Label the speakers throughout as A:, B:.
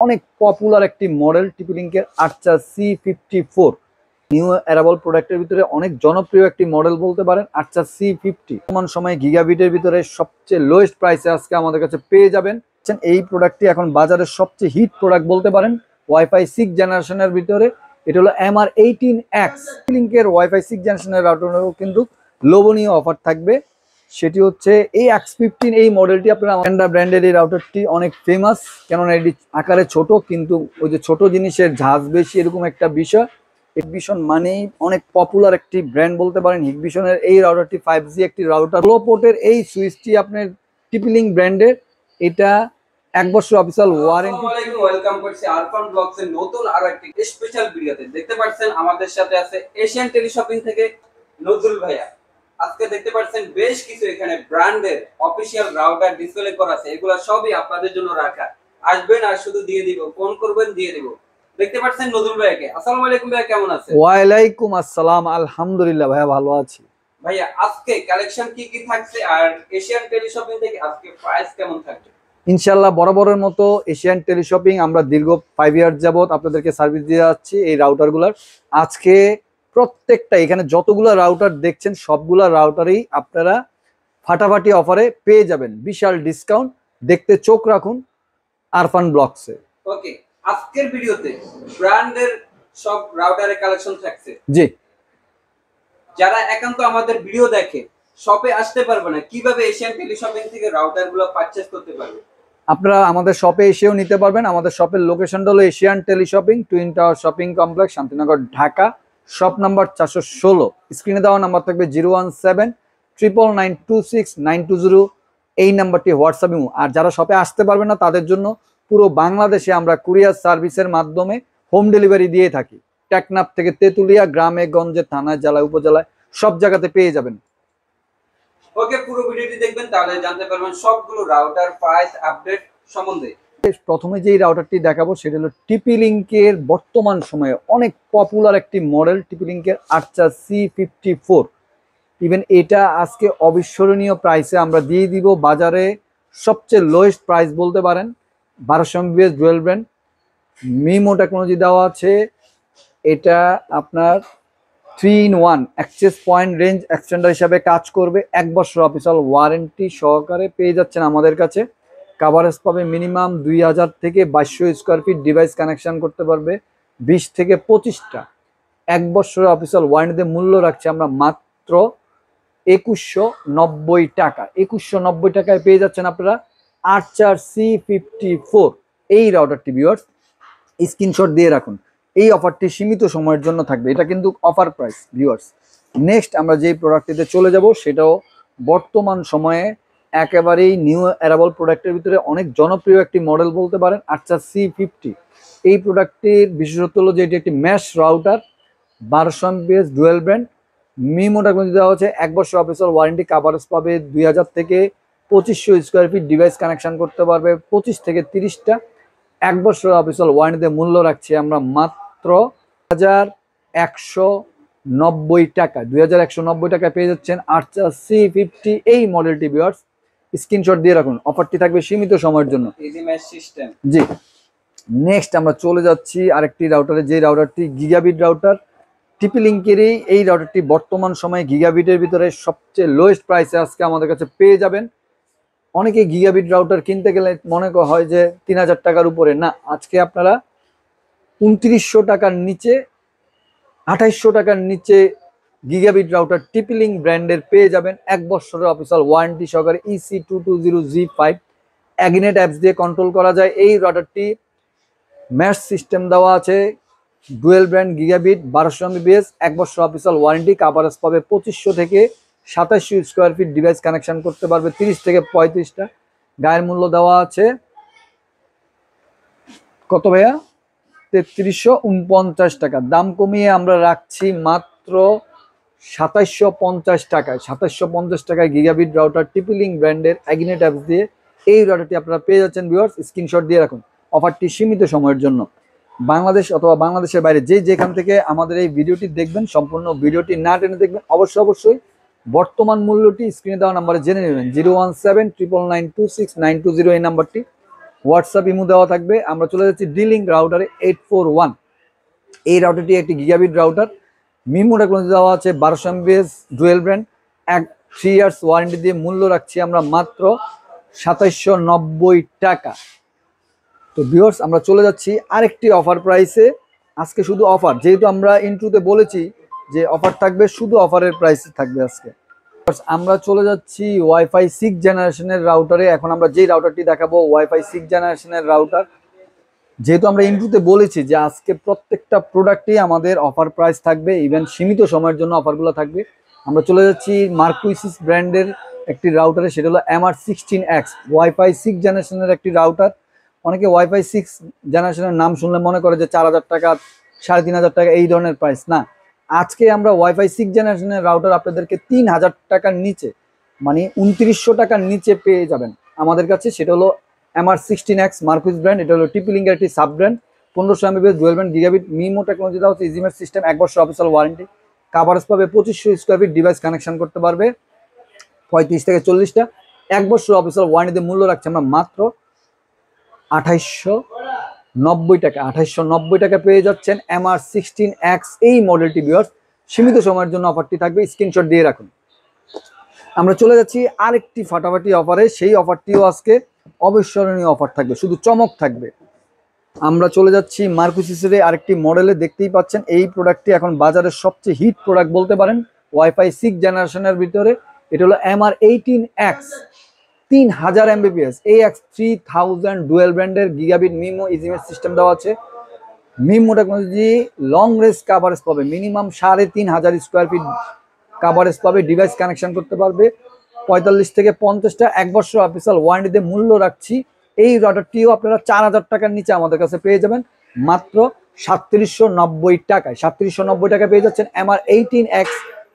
A: অনেক পপুলার একটি মডেল টিপি-লিঙ্কের আর্চার C54 new arable প্রোডাক্টের ভিতরে অনেক জনপ্রিয় একটি মডেল বলতে পারেন আর্চার C50। বর্তমান সময়ে গিগাবিটের ভিতরে সবচেয়ে লোয়েস্ট প্রাইসে আজকে আমাদের কাছে পেয়ে যাবেন। এই প্রোডাক্টটি এখন বাজারের সবচেয়ে হিট প্রোডাক্ট বলতে পারেন ওয়াইফাই 6 জেনারেশনের ভিতরে। এটা হলো MR18X লিঙ্কের ওয়াইফাই 6 জেনারেশনের রাউটারেও কিন্তু লোভনীয় অফার থাকবে। সেটি হচ্ছে এই X15 এই মডেলটি আপনারা ব্র্যান্ডের এই রাউটারটি অনেক ফেমাস, কেননা এটি আকারে ছোট কিন্তু ওই যে ছোট জিনিসের ঝাঁজ বেশি এরকম একটা বিষয়। হিকভিশন মানেই অনেক পপুলার একটি ব্র্যান্ড বলতে পারেন। হিকভিশনের এই রাউটারটি 5G একটি রাউটার। লো পোর্টের এই সুইচটি আপনার টিপি-লিঙ্ক ব্র্যান্ডের, এটা 1 বছর অফিশিয়াল ওয়ারেন্টি।
B: ওয়েলকাম করছি আরফান ব্লগস এর নতুন আরো একটি স্পেশাল ভিডিওতে। দেখতে পাচ্ছেন আমাদের সাথে আছে এশিয়ান টেলিশপিং থেকে নজরুল ভাইয়া। আজকে দেখতে পাচ্ছেন বেশ কিছু এখানে ব্র্যান্ডের অফিশিয়াল রাউটার ডিসপ্লে করা আছে, এগুলা সবই আপনাদের জন্য রাখা। আসবেন আর শুধু দিয়ে দিব, ফোন করবেন দিয়ে দিব। দেখতে পাচ্ছেন নজরুল ভাইয়াকে। আসসালামু আলাইকুম ভাইয়া, কেমন আছেন?
A: ওয়ালাইকুম আসসালাম, আলহামদুলিল্লাহ ভাইয়া ভালো আছি।
B: ভাইয়া আজকে কালেকশন কি কি থাকছে আর এশিয়ান টেলিশপিং থেকে আজকে প্রাইস কেমন থাকবে?
A: ইনশাল্লাহ বরাবরের মতো এশিয়ান টেলিশপিং আমরা দীর্ঘ 5 ইয়ার যাবত আপনাদেরকে সার্ভিস দিয়ে যাচ্ছি এই রাউটারগুলোর। আজকে প্রত্যেকটা এখানে যতগুলো রাউটার দেখছেন সবগুলো রাউটারই আপনারা ফাটাফাটি অফারে পেয়ে যাবেন, বিশাল ডিসকাউন্ট। দেখতে চোখ রাখুন আরফান ব্লগসে।
B: ওকে, আজকের ভিডিওতে ব্র্যান্ডের সব রাউটারের কালেকশন থাকছে।
A: জি,
B: যারা একান্ত আমাদের ভিডিও দেখে শপে আসতে পারবে না, কিভাবে এশিয়ান টেলিশপিং থেকে রাউটারগুলো পারচেজ করতে পারবে?
A: আপনারা আমাদের শপে এসেও নিতে পারবেন। আমাদের শপের লোকেশনটা হলো Asian teleshopping, twin tower shopping complex, Shantinagar, Dhaka. Shop number 416। স্ক্রিনে দেওয়া নাম্বার থাকবে 01799926920। এই নাম্বারটি হোয়াটসঅ্যাপ ইমো। আর যারা শপে আসতে পারবে না তাদের জন্য পুরো বাংলাদেশে আমরা কুরিয়ার সার্ভিসের মাধ্যমে হোম ডেলিভারি দিয়ে থাকি। টেকনাফ থেকে তেতুলিয়া, গ্রামে গঞ্জে, থানায়, জেলায়, উপজেলায় সব জায়গাতে পেয়ে যাবেন।
B: ওকে, পুরো ভিডিওটি দেখবেন, তাহলে জানতে পারবেন সবগুলো রাউটার প্রাইস আপডেট সম্বন্ধে।
A: প্রথমে যেই রাউটারটি দেখাবো সেটা হলো টিপি-লিঙ্কের বর্তমান সময়ে অনেক পপুলার একটি মডেল, টিপি-লিঙ্কের আর্চার C54। ইভেন এটা আজকে অবিস্মরণীয় প্রাইসে আমরা দিয়ে দিব, বাজারে সবচেয়ে লোয়েস্ট প্রাইস বলতে পারেন। 1200 MBPS dual brand MIMO technology দেওয়া আছে। এটা আপনার 3-in-1 access point range extender হিসাবে কাজ করবে। 1 বছর অফিসিয়াল ওয়ারেন্টি সহকারে পেয়ে যাচ্ছেন আমাদের কাছে। কাভারেজ পাবে মিনিমাম 2000 থেকে 2200 স্কোয়ার ফিট। ডিভাইস কানেকশন করতে পারবে 20 থেকে 25টা। 1 বছরের অফিসিয়াল ওয়ারেন্টিতে মূল্য রাখছি আমরা মাত্র 2190 টাকা। 2190 টাকায় পেয়ে যাচ্ছেন আপনারা আর্চার C54 এই রাউটারটি। ভিউয়ার্স, স্ক্রিনশট দিয়ে রাখুন, এই অফারটি সীমিত সময়ের জন্য থাকবে, এটা কিন্তু অফার প্রাইস। ভিউয়ার্স, নেক্সট আমরা যেই প্রোডাক্টটিতে চলে যাব সেটাও বর্তমান সময়ে একেবারেই নিউ অ্যারাবল প্রোডাক্টের ভিতরে অনেক জনপ্রিয় একটি মডেল বলতে পারেন আর্চার C50। এই প্রোডাক্টটির বিশেষত্ব হলো যে এটি একটি mesh router, 1200 MBPS dual brand MIMO technology দেওয়া হচ্ছে। 1 বছর অফিসিয়াল ওয়ারেন্টি। কাভারেজ পাবে 2000 থেকে 2500 স্কোয়ার ফিট। ডিভাইস কানেকশন করতে পারবে 25 থেকে 30টা। 1 বছর অফিসিয়াল ওয়ারেন্টিতে মূল্য রাখছি আমরা মাত্র 2190 টাকা। 2190 টাকায় পেয়ে যাচ্ছেন আর্চার C50 এই মডেলটি। ভিউয়ার্স, স্ক্রিনশট দিয়ে রাখুন, অফারটি থাকবে সীমিত সময়ের জন্য।
B: Easy mesh system.
A: জি, নেক্সট আমরা চলে যাচ্ছি আরেকটি রাউটারে, যে রাউটারটি গিগাবিট রাউটার। টিপি-লিঙ্কেরই এই রাউটারটি বর্তমান সময়ে গিগাবিটের ভিতরে সবচেয়ে লোয়েস্ট প্রাইসে আজকে আমাদের কাছে পেয়ে যাবেন। অনেকে গিগাবিট রাউটার কিনতে গেলে মনে হয় যে 3000 টাকার উপরে, না, আজকে আপনারা 2900 টাকার নিচে, 2800 টাকার নিচে গিগাবিট রাউটার টিপি-লিঙ্ক ব্র্যান্ডের পেয়ে যাবেন। 1 বছরের অফিসিয়াল ওয়ারেন্টি সহকারে। EC220G5 অ্যাগিনেট অ্যাপস দিয়ে কন্ট্রোল করা যায়। এই রাউটারটি ম্যাশ সিস্টেম দেওয়া আছে, ডুয়েল ব্র্যান্ড গিগাবিট, 1200 MBPS, 1 বছর অফিসিয়াল ওয়ারেন্টি। কাভারেজ পাবে 2500 থেকে 2700 স্কোয়ার ফিট। ডিভাইস কানেকশন করতে পারবে 30 থেকে 35টা। গায়ের মূল্য দেওয়া আছে কত ভাইয়া? 3349 টাকা। দাম কমিয়ে আমরা রাখছি মাত্র 2750 টাকায়। 2750 টাকায় গিগাবিট রাউটার টিপি-লিঙ্ক ব্র্যান্ডের অ্যাগিনেট অ্যাপস দিয়ে এই রাউটারটি আপনারা পেয়ে যাচ্ছেন। ভিউয়ার্স, স্ক্রিনশট দিয়ে রাখুন, অফারটি সীমিত সময়ের জন্য। বাংলাদেশ অথবা বাংলাদেশের বাইরে যেখান থেকে আমাদের এই ভিডিওটি দেখবেন, সম্পূর্ণ ভিডিওটি না টেনে দেখবেন। অবশ্যই বর্তমান মূল্যটি স্ক্রিনে দেওয়া নাম্বারে জেনে নেবেন। 01799926920 এই নাম্বারটি। হোয়াটসঅ্যাপ ইমো দেওয়া থাকবে। আমরা চলে যাচ্ছি ডিলিং রাউটারে 841। এই রাউটারটি একটি গিগাবিট রাউটার, মিমো টেকনোলজি দেওয়া আছে 1200 MBPS dual brand, 3 years warranty দিয়ে মূল্য রাখছি আমরা মাত্র 2790 টাকা। তো ভিউয়ার্স আমরা চলে যাচ্ছি আরেকটি অফার প্রাইসে। আজকে শুধু অফার, যেহেতু আমরা ইন্ট্রোতে বলেছি যে অফার থাকবে, শুধু অফারের প্রাইস থাকবে আজকে। আমরা চলে যাচ্ছি ওয়াইফাই 6 জেনারেশনের রাউটারে। এখন আমরা যেই রাউটারটি দেখাবো ওয়াইফাই 6 জেনারেশনের রাউটার। যেহেতু আমরা ইন্ট্রোতে বলেছি যে আজকে প্রত্যেকটা প্রোডাক্টই আমাদের অফার প্রাইস থাকবে, ইভেন সীমিত সময়ের জন্য অফারগুলো থাকবে। আমরা চলে যাচ্ছি মার্কুইসিস ব্র্যান্ডের একটি রাউটারে, সেটা হলো MR16X ওয়াইফাই 6 জেনারেশনের একটি রাউটার। অনেকে ওয়াইফাই 6 জেনারেশনের নাম শুনলে মনে করে যে 4000 টাকা 3500 টাকা এই ধরনের প্রাইস। না, আজকে আমরা ওয়াইফাই 6 জেনারেশনের রাউটার আপনাদেরকে 3000 টাকার নিচে, মানে 2900 টাকার নিচে পেয়ে যাবেন আমাদের কাছে। সেটা হলো MR16X মার্কুইস ব্র্যান্ড। এটা হলো টিপিলিংকের একটি sub brand. 1500 MBPS dual brand gigabit MIMO technology দেওয়া হচ্ছে, ইজিমের সিস্টেম, 1 বছর অফিসিয়াল ওয়ারেন্টি, কাভারেজ পাবে 2500 স্কোয়ার ফিট, ডিভাইস কানেকশন করতে পারবে 35 থেকে 40টা, 1 বছর অফিসিয়াল ওয়ারেন্টিতে মূল্য রাখছি আমরা মাত্র 2890 টাকা। 2890 টাকা পেয়ে যাচ্ছেন MR16X এই মডেলটি। ভিউয়ার্স সীমিত সময়ের জন্য অফারটি থাকবে, স্ক্রিনশট দিয়ে রাখুন। আমরা চলে যাচ্ছি আরেকটি ফাটাফাটি অফারে। সেই অফারটিও আজকে অবিস্মরণীয় অফার থাকবে, শুধু চমক থাকবে। আমরা চলে যাচ্ছি মার্কুইসিসের আরেকটি মডেলে। দেখতেই পাচ্ছেন এই প্রোডাক্টটি এখন বাজারের সবচেয়ে হিট প্রোডাক্ট বলতে পারেন ওয়াইফাই 6 জেনারেশনের ভিতরে। এটা হলো MR18X 3000 MBPS AX 3000 ডুয়েল ব্র্যান্ডের গিগাবিট মিমো ইজিমের সিস্টেম দেওয়া আছে। MIMO technology long range coverage পাবে, মিনিমাম 3500 স্কোয়ার ফিট কাভারেজ পাবে, ডিভাইস কানেকশন করতে পারবে 45 থেকে 50টা, 1 বছর অফিসিয়াল ওয়ারেন্টিতে মূল্য রাখছি। এই রাউটারটিও আপনারা 4000 টাকার নিচে আমাদের কাছে পেয়ে যাবেন মাত্র 3790 টাকায়। 3790 টাকা পেয়ে যাচ্ছেন MR18X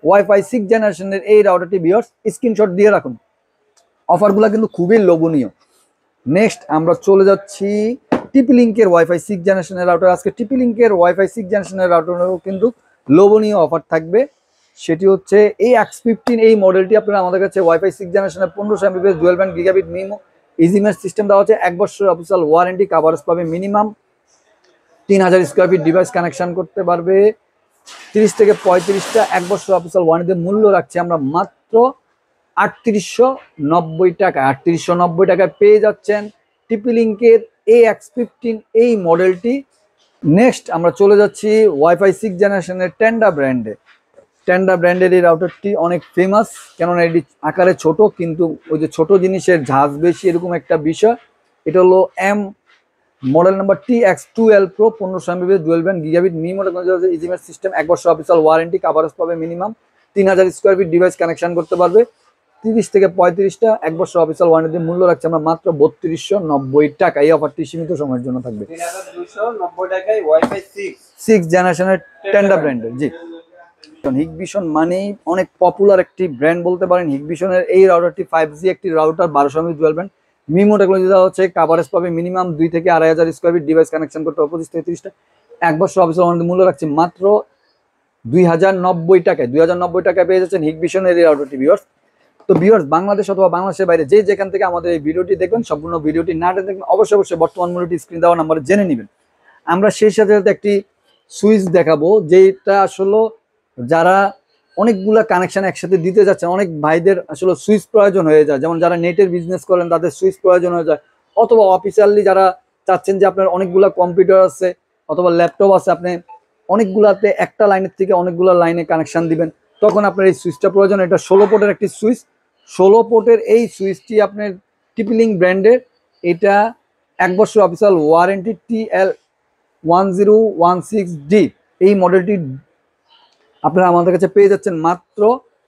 A: ওয়াইফাই 6 জেনারেশনের এই রাউটারটি। ভিউয়ার্স স্ক্রিনশট দিয়ে রাখুন, অফারগুলো কিন্তু খুবই লোভনীয়। নেক্সট আমরা চলে যাচ্ছি টিপিলিংকের ওয়াইফাই 6 জেনারেশনের রাউটার। আজকে টিপিলিংকের ওয়াইফাই 6 জেনারেশনের রাউটারেও কিন্তু লোভনীয় অফার থাকবে। সেটি হচ্ছে এই X15 এই মডেলটি আপনারা আমাদের কাছে ওয়াইফাই 6 জেনারেশনের 1500 MBPS dual band gigabit MIMO ইজিমের সিস্টেম দেওয়া হচ্ছে, 1 বছর অফিসিয়াল ওয়ারেন্টি, কাভারেজ পাবে minimum 3000 square feet, device connection করতে পারবে 30 থেকে 35টা, 1 বছর অফিসিয়াল ওয়ারেন্টিতে মূল্য রাখছি আমরা মাত্র 3890 টাকা। 3890 টাকায় পেয়ে যাচ্ছেন টিপিলিংকের X15 এই মডেলটি। নেক্সট আমরা চলে যাচ্ছি ওয়াইফাই 6 জেনারেশনের টেন্ডা ব্র্যান্ডে। টেন্ডা ব্র্যান্ডের এই রাউটারটি অনেক ফেমাস, কেননা এটি আকারে ছোট, কিন্তু ওই যে ছোট জিনিসের ঝাঁজ বেশি, এরকম একটা বিষয়। এটা হলো model number TX12 Pro 1500 MBPS dual band gigabit MIMO technology ইজিমের সিস্টেম, 1 বছর অফিসিয়াল ওয়ারেন্টি, কাভারেজ পাবে minimum 3000 square feet, device connection করতে পারবে 30 থেকে 35টা, 1 বছর অফিসিয়াল ওয়ারেন্টি মূল্য রাখছে আমরা মাত্র 3290 টাকা। এই অফারটি সীমিত সময়ের জন্য থাকবে
B: 3290 টাকায় ওয়াইফাই
A: 6 জেনারেশনের টেন্ডা ব্র্যান্ডের। জি, হিগভিশন মানেই অনেক পপুলার একটি ব্র্যান্ড বলতে পারেন। হিগভিশনের এই রাউটারটি 5G একটি router, 1200 MB dual band MIMO technology দেওয়া হচ্ছে, কাভারেজ পাবে মিনিমাম 2 থেকে 2500 স্কোয়ার ফিট, ডিভাইস কানেকশন করতে হবে 25 থেকে 30টা, 1 বছর অফিসিয়াল ওয়ারেন্টি মূল্য রাখছে মাত্র 2090 টাকায়। 2090 টাকায় পেয়ে যাচ্ছেন হিগভিশনের এই রাউটারটি। ভিউয়ার্স তো ভিউয়ার্স বাংলাদেশ অথবা বাংলাদেশের বাইরে যে যেখান থেকে আমাদের এই ভিডিওটি দেখবেন, সম্পূর্ণ ভিডিওটি না দেখবেন অবশ্যই বর্তমান মূল্যটি স্ক্রিন দেওয়া নাম্বারে জেনে নেবেন। আমরা সেই সাথে সাথে একটি সুইচ দেখাবো, যেটা আসলে যারা অনেকগুলা কানেকশন একসাথে দিতে যাচ্ছেন, অনেক ভাইদের আসলে সুইচ প্রয়োজন হয়ে যায়। যেমন যারা নেটের বিজনেস করেন তাদের সুইচ প্রয়োজন হয়ে যায়, অথবা অফিসিয়ালি যারা চাচ্ছেন যে আপনার অনেকগুলা কম্পিউটার আছে অথবা ল্যাপটপ আছে, আপনি অনেকগুলাতে একটা লাইনের থেকে অনেকগুলা লাইনে কানেকশন দিবেন, তখন আপনার এই সুইচটা প্রয়োজন। এটা 16 পোর্টের একটি সুইচ। 16 পোর্টের এই সুইচটি আপনার টিপিলিং ব্র্যান্ডের। এটা 1 বছর অফিসিয়াল ওয়ারেন্টি, TL1016D এই মডেলটি আপনারা আমাদের কাছে পেয়ে যাচ্ছেন মাত্র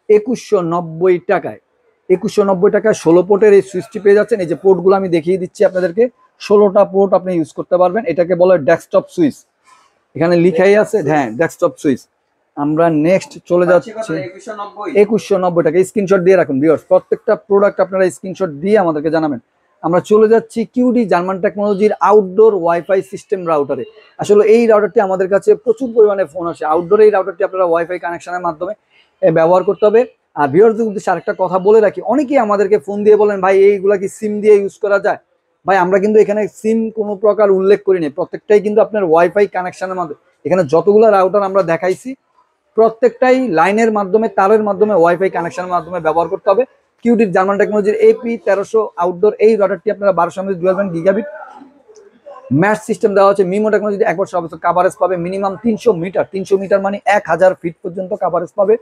A: 2190 টাকায়। 2190 টাকায় 16 পোর্টের এই সুইচটি পেয়ে যাচ্ছেন। এই যে পোর্টগুলো আমি দেখিয়ে দিচ্ছি আপনাদেরকে, 16টা পোর্ট আপনি ইউজ করতে পারবেন। এটাকে বলে ডেস্কটপ সুইচ, এখানে লিখাই আছে, হ্যাঁ ডেস্কটপ সুইচ। আমরা নেক্সট চলে যাচ্ছি 2190 টাকা। স্ক্রিনশট দিয়ে রাখুন ভিউয়ার্স, প্রত্যেকটা প্রোডাক্ট আপনারা স্ক্রিনশট দিয়ে আমাদেরকে জানাবেন। আমরা চলে যাচ্ছি কিউডি জার্মান টেকনোলজির আউটডোর ওয়াইফাই সিস্টেম রাউটারে। আসলে এই রাউটারটি আমাদের কাছে প্রচুর পরিমাণে ফোন আসে। আউটডোর এই রাউটারটি আপনারা ওয়াইফাই কানেকশনের মাধ্যমে ব্যবহার করতে হবে। আর ভিউয়ার্সদের উদ্দেশ্যে আরেকটা কথা বলে রাখি, অনেকেই আমাদেরকে ফোন দিয়ে বলেন ভাই এইগুলা কি সিম দিয়ে ইউজ করা যায়? ভাই আমরা কিন্তু এখানে সিম কোনো প্রকার উল্লেখ করিনি, প্রত্যেকটাই কিন্তু আপনার ওয়াইফাই কানেকশনের মাধ্যমে, এখানে যতগুলো রাউটার আমরা দেখাইছি প্রত্যেকটাই লাইনের মাধ্যমে, তারের মাধ্যমে, ওয়াইফাই কানেকশনের মাধ্যমে ব্যবহার করতে হবে। কিউডির জার্মান টেকনোলজির AP 1300 আউটডোর এই রাউটারটি আপনারা 1200 mAh dual band gigabit mash system দেওয়া হচ্ছে। মিমো টেকনোলজিতে 1 বছর অবস্থা কাভারেজ পাবে মিনিমাম 300 মিটার মানে 1000 ফিট পর্যন্ত কাভারেজ পাবে।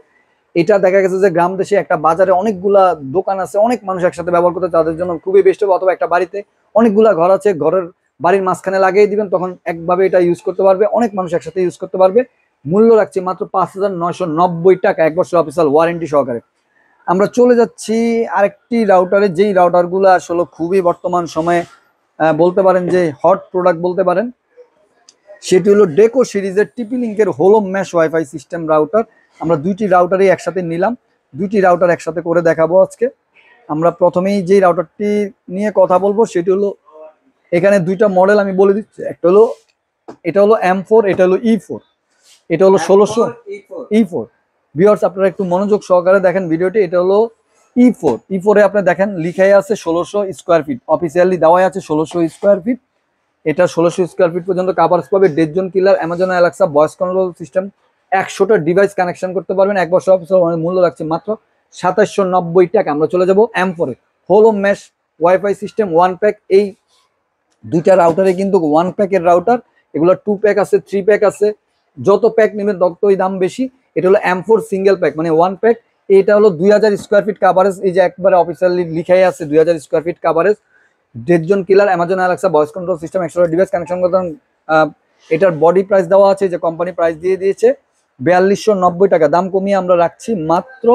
A: এটা দেখা গেছে যে গ্রাম দেশে একটা বাজারে অনেকগুলা দোকান আছে, অনেক মানুষ একসাথে ব্যবহার করতে, তাদের জন্য খুবই বেস্ট হবে। অথবা একটা বাড়িতে অনেকগুলা ঘর আছে, ঘরের বাড়ির মাঝখানে লাগিয়ে দিবেন, তখন একভাবে এটা ইউজ করতে পারবে, অনেক মানুষ একসাথে ইউজ করতে পারবে। মূল্য রাখছে মাত্র 5990 টাকা 1 বছর অফিসিয়াল ওয়ারেন্টি সহকারে। আমরা চলে যাচ্ছি আরেকটি রাউটারে, যেই রাউটারগুলো আসলে খুবই বর্তমান সময়ে বলতে পারেন যে হট প্রোডাক্ট বলতে পারেন, সেটি হলো ডেকো সিরিজের টিপি লিঙ্কের হোলো ম্যাশ ওয়াইফাই সিস্টেম রাউটার। আমরা দুইটি রাউটারই একসাথে নিলাম, দুইটি রাউটার একসাথে করে দেখাবো আজকে। আমরা প্রথমেই যেই রাউটারটি নিয়ে কথা বলবো সেটি হলো, এখানে দুইটা মডেল আমি বলে দিচ্ছি, একটা হলো এটা হলো M4, এটা হলো E4, এটা হলো 1600 E4। ভিউয়ার্স আপনারা একটু মনোযোগ সহকারে দেখেন ভিডিওটি। এটা হলো E4, E4 এ আপনি দেখেন লিখাই আছে 1600 স্কোয়ার ফিট, অফিসিয়ালি দেওয়াই আছে 1600 স্কোয়ার ফিট। এটা 1600 স্কোয়ার ফিট পর্যন্ত কাভারেজ পাবে। Dead killer, Amazon Alexa voice control system, 100টা ডিভাইস কানেকশন করতে পারবেন। 1 বছর অফিসিয়াল মূল্য রাখছে মাত্র 2790 টাকা। আমরা চলে যাব M4 এ, Halo mesh WiFi system one pack. এই দুইটা রাউটারে কিন্তু ওয়ান প্যাকের রাউটার, এগুলো 2 প্যাক আছে, 3 প্যাক আছে, যত প্যাক নেবেন ততই দাম বেশি। এটা হলো M4 সিঙ্গেল প্যাক মানে ওয়ান প্যাক। এটা হলো 2000 স্কোয়ার ফিট কাভারেজ, এই যে একবারে অফিসিয়ালি লিখাই আছে 2000 square feet coverage. Dead killer, Amazon Alexa voice control system, 100টা ডিভাইস কানেকশন করতে। এটার বডি প্রাইস দেওয়া আছে, যে কোম্পানি প্রাইস দিয়ে দিয়েছে 4290 টাকা। দাম কমিয়ে আমরা রাখছি মাত্র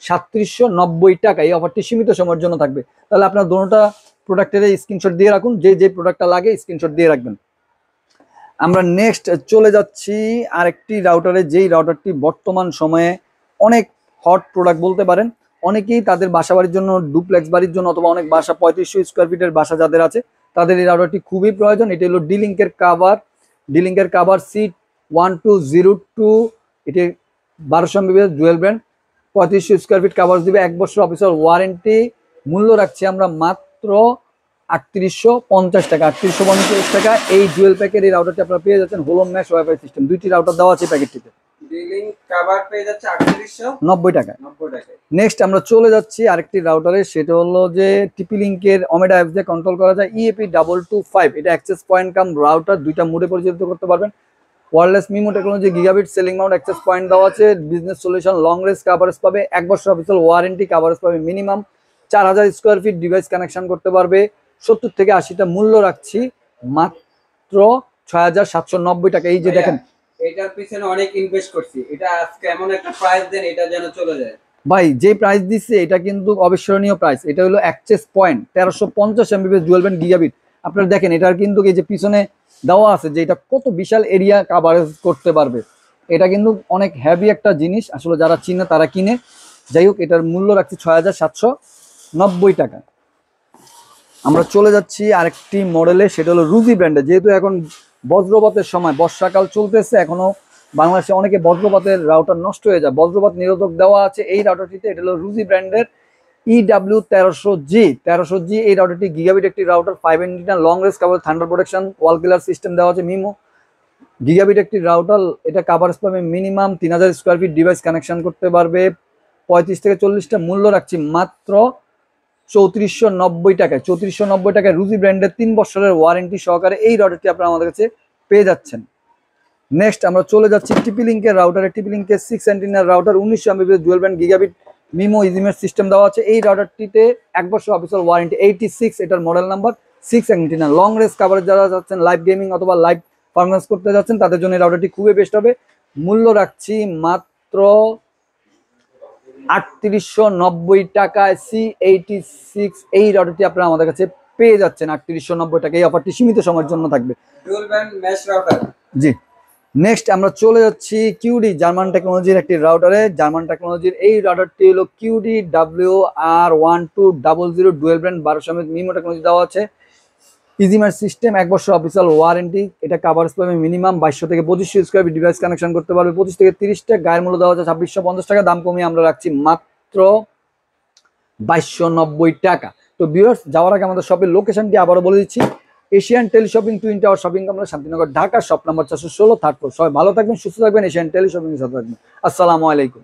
A: 3790 টাকা। এই অফারটি সীমিত সময়ের জন্য থাকবে। তাহলে আপনার দুটোটা প্রোডাক্টের স্ক্রিনশট দিয়ে রাখুন, যে যে প্রোডাক্টটা লাগে স্ক্রিনশট দিয়ে রাখবেন। আমরা নেক্সট চলে যাচ্ছি আরেকটি রাউটারে, যেই রাউটারটি বর্তমান সময়ে অনেক হট প্রোডাক্ট বলতে পারেন। অনেকেই তাদের বাসা বাড়ির জন্য, ডুপ্লেক্স বাড়ির জন্য, অথবা অনেক বাসা 3500 স্কোয়ার ফিটের বাসা যাদের আছে তাদের এই রাউটারটি খুবই প্রয়োজন। এটি হলো ডিলিঙ্কের কাভার C1202। এটি 1200 mAh dual brand, 3500 square fit cover দিবে, 1 বছর অফিসিয়াল ওয়ারেন্টি। মূল্য রাখছি আমরা মাত্র 3850 টাকা। 3850 টাকা এই ডুয়েল প্যাকের এই রাউটারটি আপনারা পেয়ে যাচ্ছেন হোলো ম্যাশ ওয়াইফাই সিস্টেম। দুইটি রাউটার দেওয়া আছে প্যাকেটটিতে,
B: ডিলিং কভার পেয়ে যাচ্ছে
A: 3890 টাকা।
B: 90 টাকায়।
A: নেক্সট আমরা চলে যাচ্ছি আরেকটি রাউটারে, সেটা হলো যে টিপি লিঙ্কের ওমেডা অ্যাপস দিয়ে কন্ট্রোল করা যায় EAP225। এটা অ্যাক্সেস পয়েন্ট কাম রাউটার, দুইটা মোডে পরিচালিত করতে পারবেন। Wireless MIMO technology gigabit ceiling mount access point দেওয়া আছে। Business solution long range coverage পাবে, 1 বছর অফিসিয়াল ওয়ারেন্টি কাভারেজ পাবে। Minimum 4000 square feet device connection করতে পারবে। 70 থেকে 80টা। মূল্য রাখছি মাত্র 6790 টাকা। এই যে দেখেন,
B: এটার পিছনে অনেক ইনভেস্ট করছি, এটা আজকে এমন একটা প্রাইস দেন এটা যেন চলে যায়।
A: ভাই যে প্রাইস দিচ্ছে এটা কিন্তু অবিস্মরণীয় প্রাইস। এটা হলো access point 1350 MBPS dual band gigabit. আপনারা দেখেন এটার কিন্তু এই যে পিছনে দেওয়া আছে যে এটা কত বিশাল এরিয়া কাভারেজ করতে পারবে। এটা কিন্তু অনেক হেভি একটা জিনিস, আসলে যারা চিনে তারা কিনে। যাই হোক, এটার মূল্য রাখছি 6790 টাকা। আমরা চলে যাচ্ছি আরেকটি মডেলে, সেটা হলো রুজি ব্র্যান্ডে। যেহেতু এখন বজ্রপাতের সময়, বর্ষাকাল চলতেছে, এখনো বাংলাদেশে অনেকে বজ্রপাতের রাউটার নষ্ট হয়ে যায়, বজ্রপাত নিরোধক দেওয়া আছে এই রাউটারটিতে। এটা হলো রুজি ব্র্যান্ডের EW1300G। এই রাউটারটি গিগাবিট একটি router, 5 antenna, long range cover, thunder protection, wall killer system দেওয়া আছে। মিমো গিগাবিট একটি রাউটার, এটা কাভারেজ পাবে minimum 3000 square feet device connection করতে পারবে, 35 থেকে 40টা। মূল্য রাখছি মাত্র 3490 টাকায়। 3490 টাকায় রুজি ব্র্যান্ডের 3 বছরের ওয়ারেন্টি সহকারে এই রাউটারটি আপনারা আমাদের কাছে পেয়ে যাচ্ছেন। নেক্সট আমরা চলে যাচ্ছি টিপি লিঙ্কের রাউটারে। টিপি লিঙ্কের 6 এন্টিনার router, 1900 MBPS dual band gigabit MIMO ইজিমের সিস্টেম দেওয়া আছে। এই রাউটারটিতে 1 বছর অফিসিয়াল ওয়ারেন্টি, 86 এটার model number. 6 antenna, long range coverage যারা যাচ্ছেন, লাইভ গেমিং অথবা লাইভ পারফরমেন্স করতে যাচ্ছেন, তাদের জন্য এই রাউটারটি খুবই বেস্ট হবে। মূল্য রাখছি মাত্র 3890 টাকায়। C86 এই রাউটারটি আপনারা আমাদের কাছে পেয়ে যাচ্ছেন 3890 টাকা। এই অফারটি সীমিত সময়ের জন্য থাকবে।
B: Dual band mesh router.
A: জি, নেক্সট আমরা চলে যাচ্ছি কিউডি জার্মান টেকনোলজির একটি রাউটারে। জার্মান টেকনোলজির এই রাউটারটি হলো Cudy WR1200 dual brand, 1200 mAh MIMO technology দেওয়া আছে। ইজিমার সিস্টেম, 1 বছর অফিসিয়াল ওয়ারেন্টি। এটা কাভারেজ পাবে মিনিমাম 2200 থেকে 2500 স্কোয়ার ফিট ডিভাইস কানেকশন করতে পারবে, 25 থেকে 30টা। গায়ের মূল্য দেওয়া আছে 2650 টাকা। দাম কমিয়ে আমরা রাখছি মাত্র 2290 টাকা। তো ভিউয়ার্স, যাওয়ার আগে আমাদের শপের লোকেশনটি আবারও বলে দিচ্ছি। Asian tele shopping, twin tower shopping complex, Shantinagar, Dhaka, shop number 416, third floor. সবাই ভালো থাকবেন, সুস্থ থাকবেন, এশিয়ান টেলি শপিং এর সাথে থাকবেন। আসসালামু আলাইকুম।